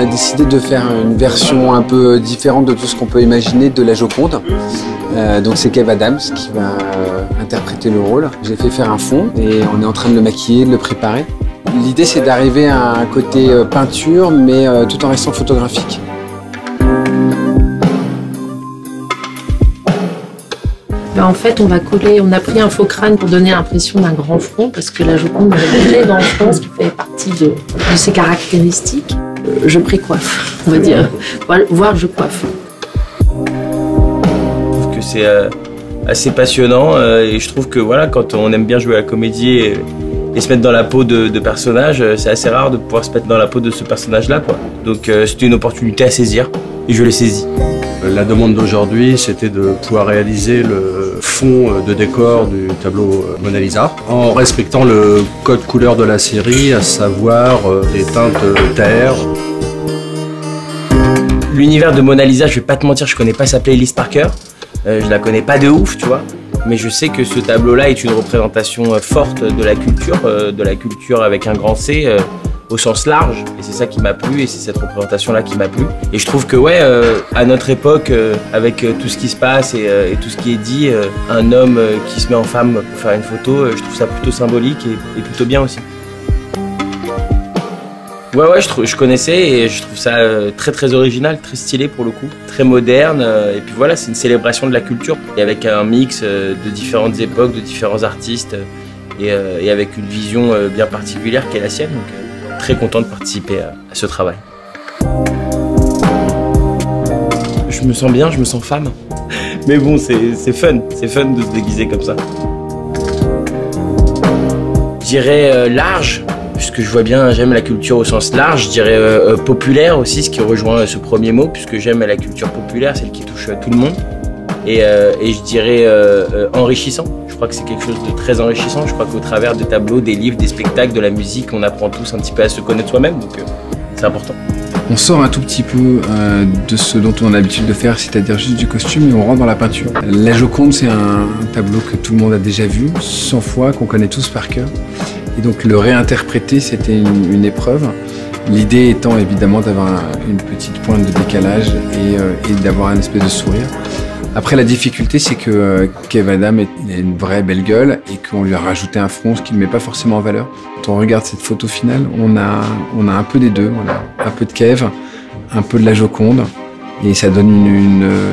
a décidé de faire une version un peu différente de tout ce qu'on peut imaginer de la Joconde. Donc c'est Kev Adams qui va interpréter le rôle. J'ai fait faire un fond et on est en train de le maquiller, de le préparer. L'idée c'est d'arriver à un côté peinture mais tout en restant photographique. En fait, on a pris un faux crâne pour donner l'impression d'un grand front, parce que la Joconde avait dans le front, ce qui fait partie de ses caractéristiques. Je précoiffe, on va dire, voire je coiffe. Je trouve que c'est assez passionnant et je trouve que voilà, quand on aime bien jouer à la comédie et se mettre dans la peau de personnages, c'est assez rare de pouvoir se mettre dans la peau de ce personnage-là, quoi. Donc c'était une opportunité à saisir et je l'ai saisie. La demande d'aujourd'hui, c'était de pouvoir réaliser le fond de décor du tableau Mona Lisa en respectant le code couleur de la série, à savoir les teintes terre. L'univers de Mona Lisa, je vais pas te mentir, je connais pas sa playlist par cœur. Je la connais pas de ouf, tu vois. Mais je sais que ce tableau-là est une représentation forte de la culture avec un grand C. Au sens large, et c'est ça qui m'a plu, et c'est cette représentation-là qui m'a plu. Et je trouve que ouais, à notre époque, avec tout ce qui se passe et tout ce qui est dit, un homme qui se met en femme pour faire une photo, je trouve ça plutôt symbolique et plutôt bien aussi. Ouais, je connaissais et je trouve ça très très original, très stylé pour le coup, très moderne, et puis voilà, c'est une célébration de la culture, et avec un mix de différentes époques, de différents artistes, et avec une vision bien particulière qui est la sienne. Donc, très content de participer à ce travail. Je me sens bien, je me sens femme. Mais bon, c'est fun de se déguiser comme ça. Je dirais large, puisque je vois bien, j'aime la culture au sens large. Je dirais populaire aussi, ce qui rejoint ce premier mot, puisque j'aime la culture populaire, celle qui touche tout le monde. Et je dirais enrichissant. Je crois que c'est quelque chose de très enrichissant. Je crois qu'au travers des tableaux, des livres, des spectacles, de la musique, on apprend tous un petit peu à se connaître soi-même, donc c'est important. On sort un tout petit peu de ce dont on a l'habitude de faire, c'est-à-dire juste du costume, et on rentre dans la peinture. La Joconde, c'est un tableau que tout le monde a déjà vu 100 fois, qu'on connaît tous par cœur. Et donc le réinterpréter, c'était une épreuve. L'idée étant évidemment d'avoir une petite pointe de décalage et d'avoir un espèce de sourire. Après, la difficulté, c'est que Kev Adams, il a une vraie belle gueule et qu'on lui a rajouté un front, ce qui ne met pas forcément en valeur. Quand on regarde cette photo finale, on a un peu des deux. On a un peu de Kev, un peu de la Joconde, et ça donne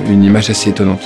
une image assez étonnante.